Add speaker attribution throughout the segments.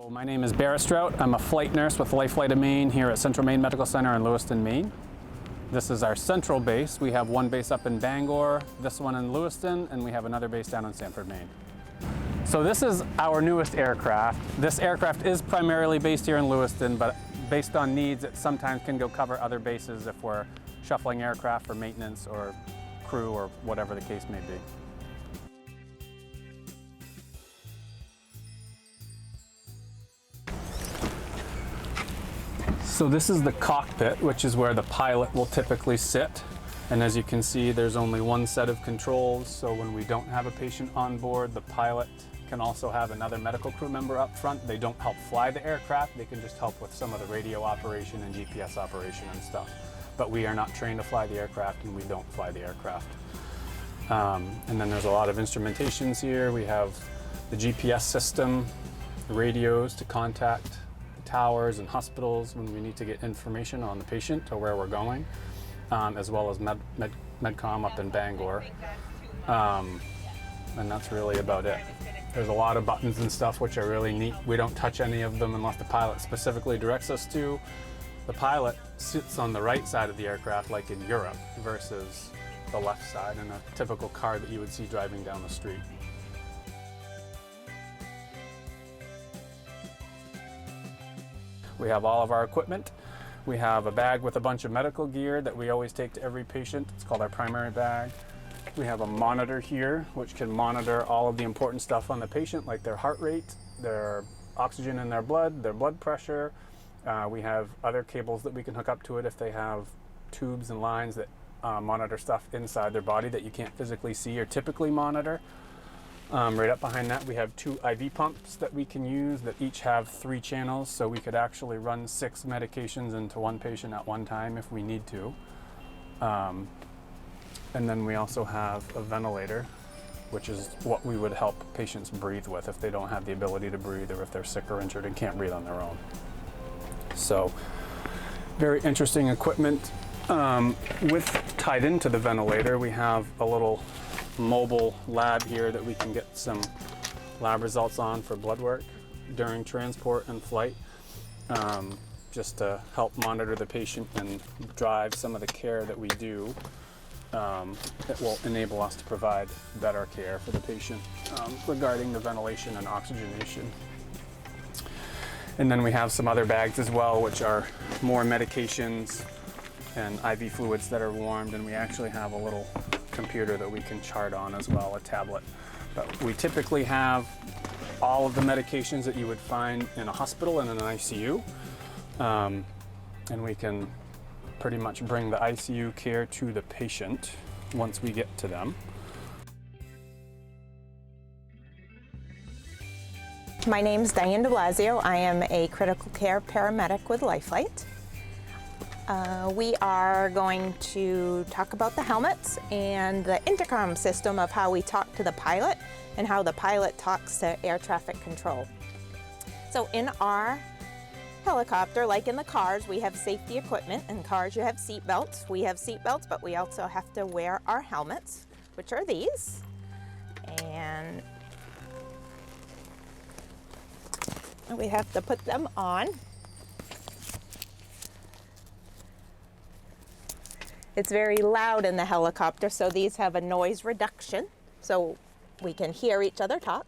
Speaker 1: My name is Barrett Strout. I'm a flight nurse with LifeFlight of Maine here at Central Maine Medical Center in Lewiston, Maine. This is our central base. We have one base up in Bangor, this one in Lewiston, and we have another base down in Sanford, Maine. So this is our newest aircraft. This aircraft is primarily based here in Lewiston, but based on needs, it sometimes can go cover other bases if we're shuffling aircraft for maintenance or crew or whatever the case may be. So this is the cockpit, which is where the pilot will typically sit. And as you can see, there's only one set of controls. So when we don't have a patient on board, the pilot can also have another medical crew member up front. They don't help fly the aircraft. They can just help with some of the radio operation and GPS operation and stuff. But we are not trained to fly the aircraft, and we don't fly the aircraft. And then there's a lot of instrumentations here. We have the GPS system, the radios to contact towers and hospitals when we need to get information on the patient or where we're going, as well as Medcom up in Bangor. And that's really about it. There's a lot of buttons and stuff which are really neat. We don't touch any of them unless the pilot specifically directs us to. The pilot sits on the right side of the aircraft like in Europe versus the left side in a typical car that you would see driving down the street. We have all of our equipment. We have a bag with a bunch of medical gear that we always take to every patient. It's called our primary bag. We have a monitor here, which can monitor all of the important stuff on the patient, like their heart rate, their oxygen in their blood pressure. We have other cables that we can hook up to it if they have tubes and lines that monitor stuff inside their body that you can't physically see or typically monitor. Right up behind that, we have 2 IV pumps that we can use that each have 3 channels, so we could actually run 6 medications into one patient at one time if we need to. And then we also have a ventilator, which is what we would help patients breathe with if they don't have the ability to breathe or if they're sick or injured and can't breathe on their own. So, very interesting equipment. Tied into the ventilator, we have a little mobile lab here that we can get some lab results on for blood work during transport and flight, just to help monitor the patient and drive some of the care that we do that will enable us to provide better care for the patient regarding the ventilation and oxygenation. And then we have some other bags as well, which are more medications and IV fluids that are warmed, and we actually have a little computer that we can chart on as well, a tablet. But we typically have all of the medications that you would find in a hospital and in an ICU, and we can pretty much bring the ICU care to the patient once we get to them.
Speaker 2: My name is Dianne DiBlasio. I am a critical care paramedic with LifeFlight. We are going to talk about the helmets and the intercom system of how we talk to the pilot and how the pilot talks to air traffic control. So in our helicopter, like in the cars, we have safety equipment. In cars, you have seat belts. We have seat belts, but we also have to wear our helmets, which are these. And we have to put them on. It's very loud in the helicopter, so these have a noise reduction, so we can hear each other talk.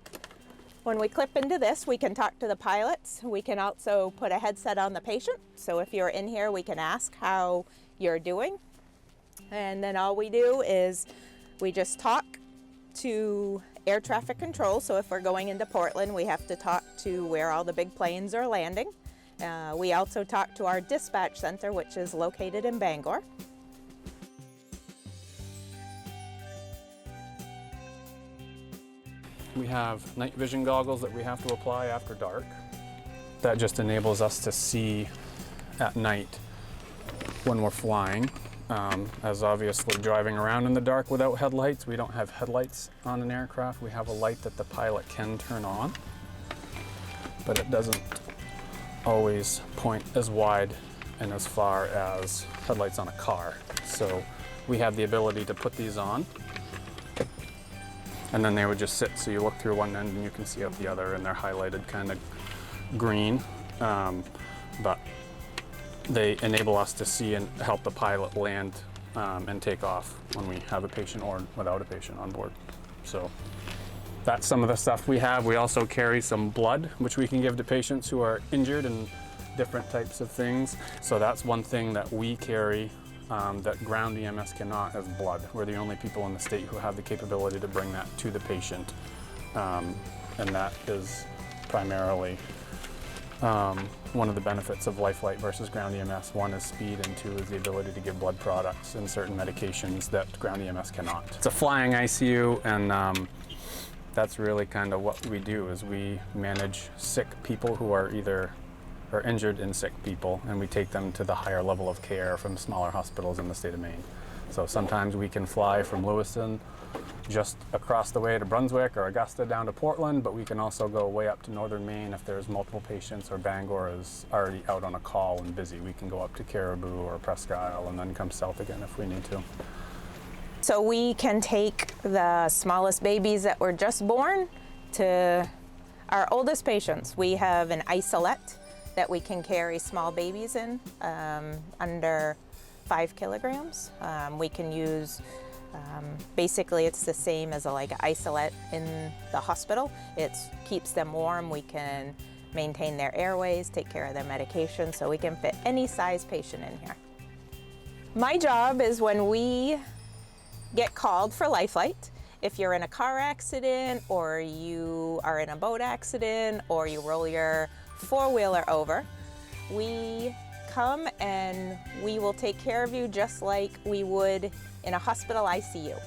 Speaker 2: When we clip into this, we can talk to the pilots. We can also put a headset on the patient, so if you're in here, we can ask how you're doing. And then all we do is we just talk to air traffic control. So if we're going into Portland, we have to talk to where all the big planes are landing. We also talk to our dispatch center, which is located in Bangor.
Speaker 1: We have night vision goggles that we have to apply after dark. That just enables us to see at night when we're flying. As obviously driving around in the dark without headlights, we don't have headlights on an aircraft. We have a light that the pilot can turn on, but it doesn't always point as wide and as far as headlights on a car. So we have the ability to put these on, and then they would just sit, so you look through one end and you can see out the other, and they're highlighted kind of green, but they enable us to see and help the pilot land and take off when we have a patient or without a patient on board. So that's some of the stuff we have. We also carry some blood, which we can give to patients who are injured and different types of things. So that's one thing that we carry that ground EMS cannot, is blood. We're the only people in the state who have the capability to bring that to the patient. And that is primarily one of the benefits of LifeFlight versus ground EMS. One is speed, and two is the ability to give blood products and certain medications that ground EMS cannot. It's a flying ICU, and that's really kind of what we do, is we manage sick people who are either injured and sick people, and we take them to the higher level of care from smaller hospitals in the state of Maine. So sometimes we can fly from Lewiston just across the way to Brunswick or Augusta down to Portland, but we can also go way up to northern Maine if there's multiple patients, or Bangor is already out on a call and busy. We can go up to Caribou or Presque Isle and then come south again if we need to.
Speaker 2: So we can take the smallest babies that were just born to our oldest patients. We have an isolette that we can carry small babies in, under 5 kilograms. We can use, basically it's the same as an isolette in the hospital. It keeps them warm. We can maintain their airways, take care of their medication, so we can fit any size patient in here. My job is when we get called for LifeFlight, if you're in a car accident, or you are in a boat accident, or you roll your four-wheeler over, we come and we will take care of you just like we would in a hospital ICU.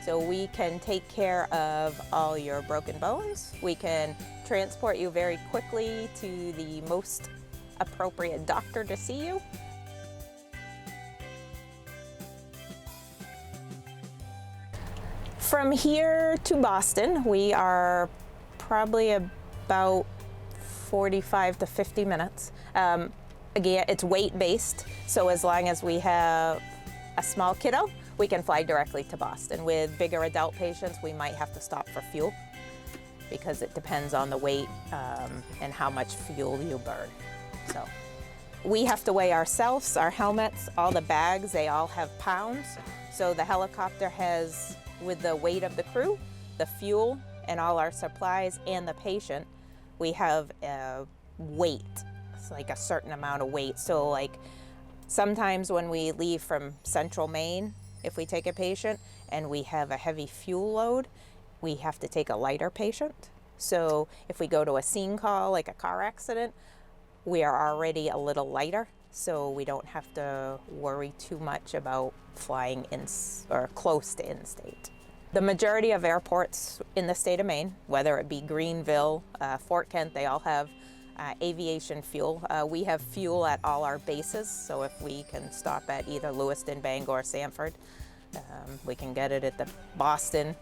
Speaker 2: So we can take care of all your broken bones. We can transport you very quickly to the most appropriate doctor to see you. From here to Boston, we are probably about 45 to 50 minutes. Again, it's weight-based, so as long as we have a small kiddo, we can fly directly to Boston. With bigger adult patients, we might have to stop for fuel, because it depends on the weight and how much fuel you burn. So we have to weigh ourselves, our helmets, all the bags, they all have pounds. So the helicopter has, with the weight of the crew, the fuel, and all our supplies, and the patient, we have a weight. It's like a certain amount of weight. So like sometimes when we leave from central Maine, if we take a patient and we have a heavy fuel load, we have to take a lighter patient. So if we go to a scene call, like a car accident, we are already a little lighter, so we don't have to worry too much about flying in or close to in-state. The majority of airports in the state of Maine, whether it be Greenville, Fort Kent, they all have aviation fuel. We have fuel at all our bases, so if we can stop at either Lewiston, Bangor, Sanford, we can get it at the Boston.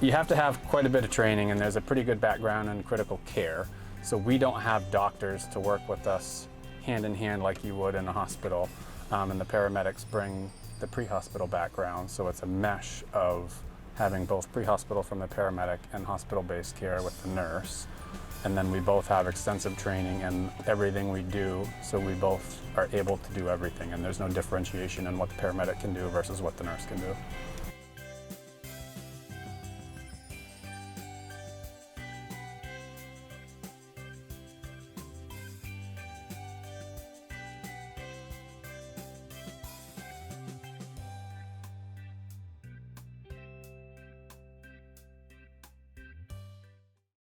Speaker 1: You have to have quite a bit of training, and there's a pretty good background in critical care. So we don't have doctors to work with us hand in hand like you would in a hospital. And the paramedics bring the pre-hospital background, so it's a mesh of having both pre-hospital from the paramedic and hospital-based care with the nurse. And then we both have extensive training in everything we do, so we both are able to do everything, and there's no differentiation in what the paramedic can do versus what the nurse can do.